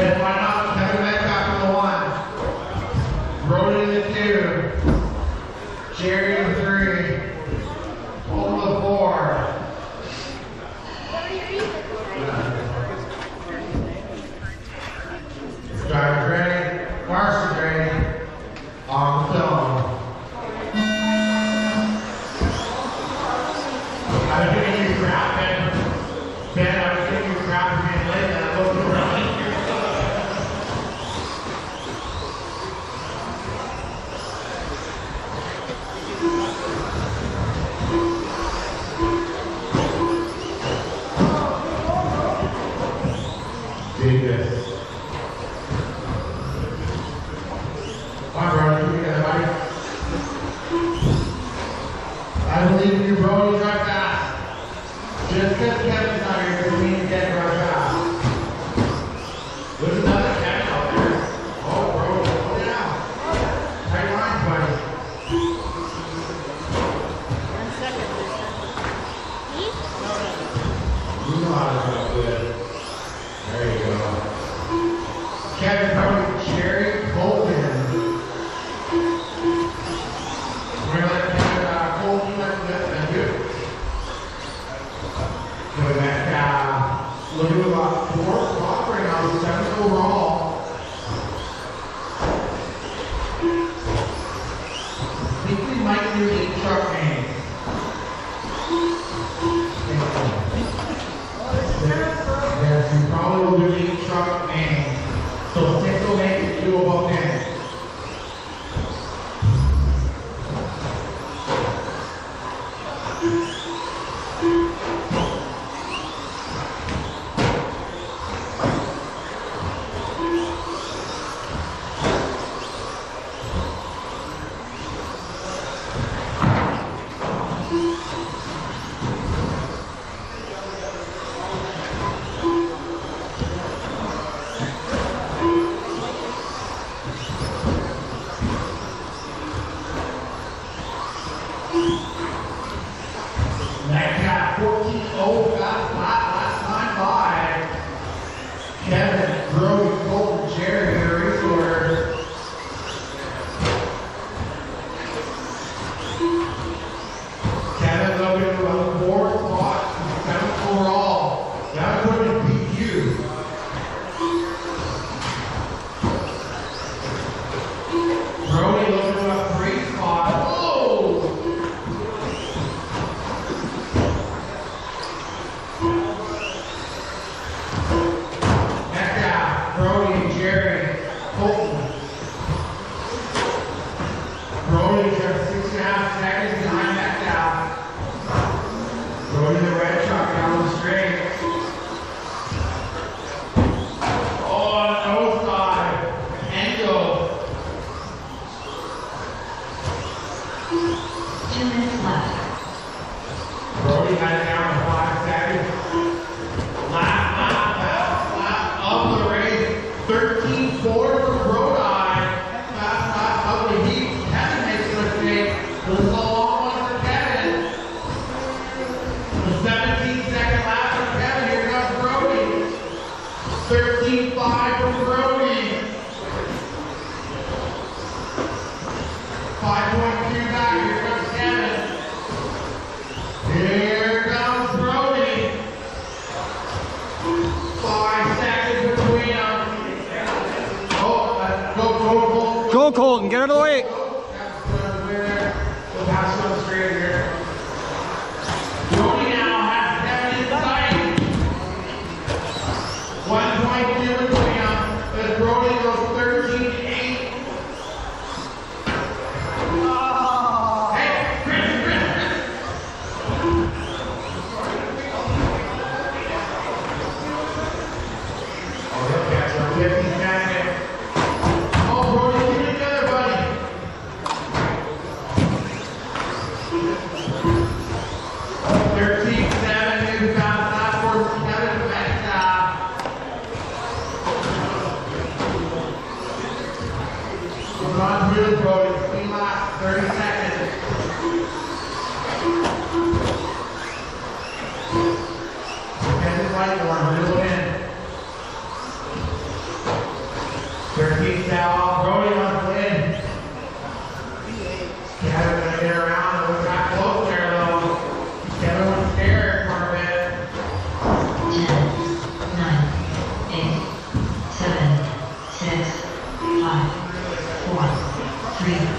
Then why not Kevin Metcalf in the 1. Brody in the 2. Jerry in the 3. Cole in the 4. Driver's ready. Carson's ready. On the film. I was giving you crap, Ben. I was giving you crap for being late, and I looked around. Dig this. Come on, Brody, keep together, buddy. I believe in you, Brody. Drive fast. Just because Kevin's not here doesn't mean you can't drive fast. There's another Kevin out there. Oh, Brody, slow down. Tight lines, buddy. 1 second. You know how to drive good. There you go. Kevin, Brody, Jerry, Colton. We're going to let Kevin hold you like this and do it. Going back down. Looking at about 4 o'clock right now, 7 overall. I think we might do a truck name. Yes, we probably will do a truck name. So 6 will make it 2 above 10. Metcalf 14-0, last time by Kevin, Brody, Colton, Jerry, your race order. Kevin looking to run 4 spot, 7th overall. That wouldn't beat you. Brody looking to a 3 spot. Brody and Jerry, Colton. Brody just 6.5 seconds behind Metcalf. Brody the red truck down the straight. Oh, nose dive. Angle. 2 minutes left. Brody had it down to 5 seconds. Lap of the race. 13-4 for Brody. Fast up the heat. Kevin makes a mistake. This is a long one for Kevin. The 17-second lap for Kevin. Here comes Brody. 13-5 for Brody. 5.2 back. Here comes Kevin. Here comes Brody. 5 seconds between them. Go, Colton, get out of the way. We'll pass you on the straight here. Brody now has Kevin in sight. 1.2 between them. As Brody goes 13-8. Hey, Chris. Oh, he'll catch up. 50 seconds. Oh, Brody, get together, buddy. 13-7, maybe found that for Kevin Metcalf. We're on through, Brody. Clean lap, 30 seconds. Kevin's light one, reel it in. 13 foul, Brody on the win. Kevin gonna get around, and we got close there though. Kevin was scared for a bit. 10, 9, 8, 7, 6, 5, 4, 3,